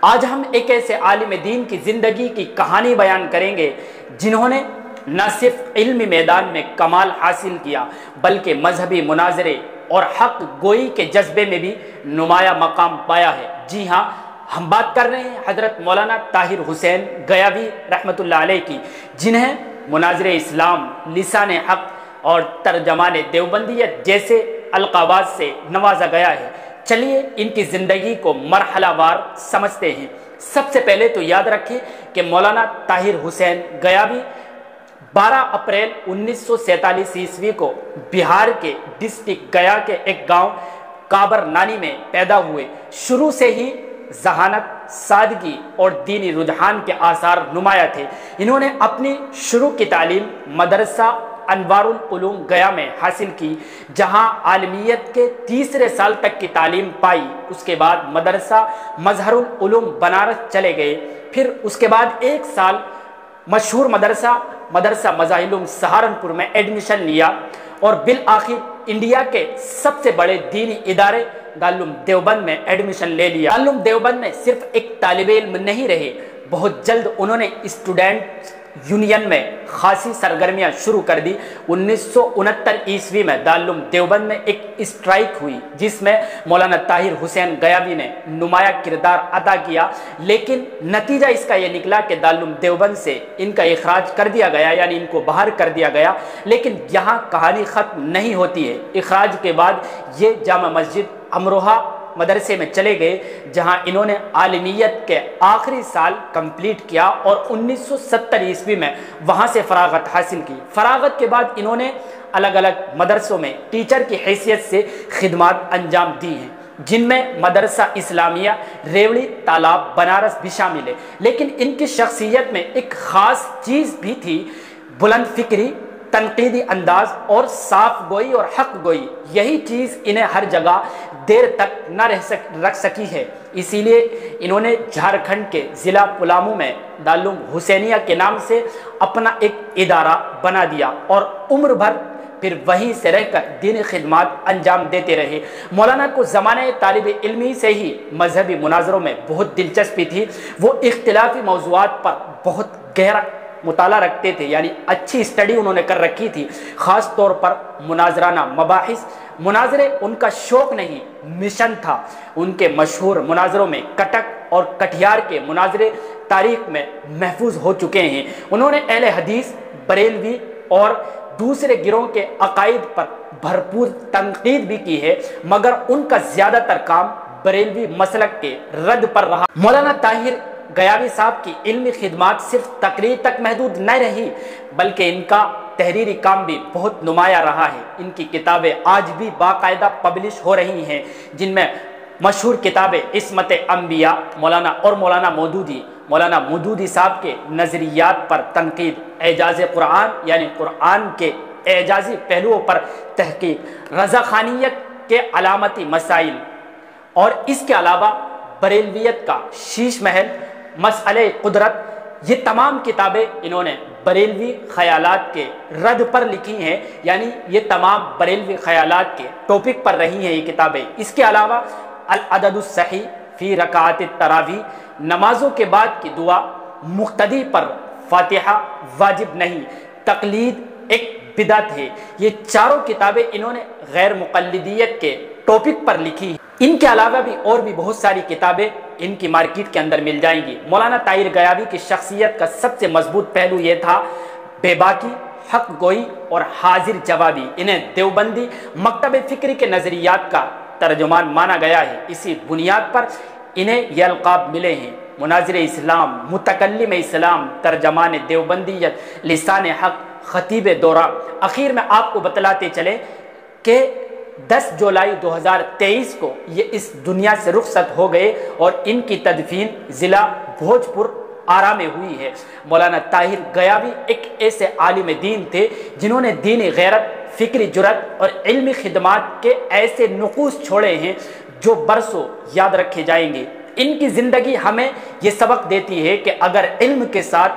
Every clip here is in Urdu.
آج ہم ایک ایسے عالم دین کی زندگی کی کہانی بیان کریں گے جنہوں نے نہ صرف علمی میدان میں کمال حاصل کیا بلکہ مذہبی مناظرے اور حق گوئی کے جذبے میں بھی نمایاں مقام پایا ہے۔ جی ہاں، ہم بات کر رہے ہیں حضرت مولانا طاہر حسین گیاوی رحمۃ اللہ علیہ کی، جنہیں مناظر اسلام، لسان حق اور ترجمان دیوبندیت جیسے القابات سے نوازا گیا ہے۔ چلیے ان کی زندگی کو مرحلہ وار سمجھتے ہیں۔ سب سے پہلے تو یاد رکھیں کہ مولانا طاہر حسین گیاوی 12 اپریل 1947 عیسوی کو بہار کے ڈسٹرکٹ گیا کے ایک گاؤں کابر نانی میں پیدا ہوئے۔ شروع سے ہی ذہانت، سادگی اور دینی رجحان کے آثار نمایاں تھے۔ انہوں نے اپنی شروع کی تعلیم مدرسہ انوار العلوم گیا میں حاصل کی، جہاں عالمیت کے تیسرے سال تک کی تعلیم پائی۔ اس کے بعد مدرسہ مظہر العلوم بنارس چلے گئے، پھر اس کے بعد ایک سال مشہور مدرسہ مظاہر سہارنپور میں ایڈمیشن لیا اور بالآخر انڈیا کے سب سے بڑے دینی ادارے دارالعلوم دیوبند میں ایڈمیشن لے لیا۔ دارالعلوم دیوبند میں صرف ایک طالب علم نہیں رہے، بہت جلد انہوں نے اسٹوڈنٹ یونین میں خاصی سرگرمیاں شروع کر دی۔ 1969 عیسوی میں دارالعلوم دیوبند میں ایک اسٹرائک ہوئی جس میں مولانا طاہر حسین گیاوی نے نمایاں کردار ادا کیا، لیکن نتیجہ اس کا یہ نکلا کہ دارالعلوم دیوبند سے ان کا اخراج کر دیا گیا، یعنی ان کو باہر کر دیا گیا۔ لیکن یہاں کہانی ختم نہیں ہوتی ہے۔ اخراج کے بعد یہ جامع مسجد امروہہ مدرسے میں چلے گئے، جہاں انہوں نے عالمیت کے آخری سال کمپلیٹ کیا اور 1970 عیسوی میں وہاں سے فراغت حاصل کی۔ فراغت کے بعد انہوں نے الگ الگ مدرسوں میں ٹیچر کی حیثیت سے خدمات انجام دی ہیں، جن میں مدرسہ اسلامیہ ریوڑی تالاب بنارس بھی شامل ہے۔ لیکن ان کی شخصیت میں ایک خاص چیز بھی تھی، بلند فکری، تنقیدی انداز اور صاف گوئی اور حق گوئی۔ یہی چیز انہیں ہر جگہ دیر تک نہ رکھ سکی ہے، اسی لیے انہوں نے جھارکھنڈ کے ضلع پلامو میں دارالعلوم حسینیہ کے نام سے اپنا ایک ادارہ بنا دیا اور عمر بھر پھر وہیں سے رہ کر دینی خدمات انجام دیتے رہے۔ مولانا کو زمانۂ طالب علمی سے ہی مذہبی مناظروں میں بہت دلچسپی تھی۔ وہ اختلافی موضوعات پر بہت گہرا مطالعہ رکھتے تھے، یعنی اچھی اسٹڈی انہوں نے کر رکھی تھی، خاص طور پر مناظرانہ مباحث۔ مناظرے ان کا شوق نہیں، مشن تھا۔ ان کے مشہور مناظروں میں کٹک اور کٹیہار کے مناظرے تاریخ میں محفوظ ہو چکے ہیں۔ انہوں نے اہل حدیث، بریلوی اور دوسرے گروہ کے عقائد پر بھرپور تنقید بھی کی ہے، مگر ان کا زیادہ تر کام بریلوی مسلک کے رد پر رہا۔ مولانا طاہر گیاوی صاحب کی علمی خدمات صرف تقریر تک محدود نہ رہی، بلکہ ان کا تحریری کام بھی بہت نمایاں رہا ہے۔ ان کی کتابیں آج بھی باقاعدہ پبلش ہو رہی ہیں، جن میں مشہور کتابیں عصمت انبیاء مولانا مودودی صاحب کے نظریات پر تنقید، اعجاز قرآن یعنی قرآن کے اعجازی پہلوؤں پر تحقیق، رضاخانیت کے علامتی مسائل، اور اس کے علاوہ بریلویت کا شیش محل، مسئلہ قدرت۔ یہ تمام کتابیں انہوں نے بریلوی خیالات کے رد پر لکھی ہیں، یعنی یہ تمام بریلوی خیالات کے ٹاپک پر رہی ہیں یہ کتابیں۔ اس کے علاوہ العدد الصحیح فی رکعات التراویح، نمازوں کے بعد کی دعا، مقتدی پر فاتحہ واجب نہیں، تقلید ایک بدعت ہے۔ یہ چاروں کتابیں انہوں نے غیر مقلدیت کے ٹاپک پر لکھی ہیں۔ ان کے علاوہ بھی اور بھی بہت ساری کتابیں ان کی مارکیٹ کے اندر مل جائیں گی۔ مولانا طاہر گیاوی کی شخصیت کا سب سے مضبوط پہلو یہ تھا بے باکی، حق گوئی اور حاضر جوابی۔ انہیں دیوبندی مکتب فکری کے نظریات کا ترجمان مانا گیا ہے۔ اسی بنیاد پر انہیں یہ القاب ملے ہیں: مناظر اسلام، متکلم اسلام، ترجمان دیوبندیت، لسان حق، خطیب دورہ۔ اخیر میں آپ کو بتلاتے چلے کہ 10 جولائی 2023 کو یہ اس دنیا سے رخصت ہو گئے اور ان کی تدفین ضلع بھوجپور آرا میں ہوئی ہے۔ مولانا طاہر گیاوی ایک ایسے عالم دین تھے جنہوں نے دینی غیرت، فکری جرات اور علمی خدمات کے ایسے نقوش چھوڑے ہیں جو برسوں یاد رکھے جائیں گے۔ ان کی زندگی ہمیں یہ سبق دیتی ہے کہ اگر علم کے ساتھ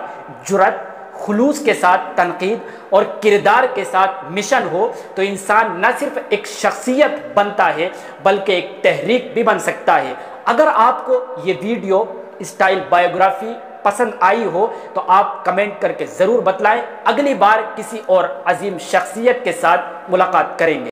جرات، خلوص کے ساتھ تنقید اور کردار کے ساتھ مشن ہو تو انسان نہ صرف ایک شخصیت بنتا ہے بلکہ ایک تحریک بھی بن سکتا ہے۔ اگر آپ کو یہ ویڈیو اسٹائل بایوگرافی پسند آئی ہو تو آپ کمنٹ کر کے ضرور بتلائیں۔ اگلی بار کسی اور عظیم شخصیت کے ساتھ ملاقات کریں گے۔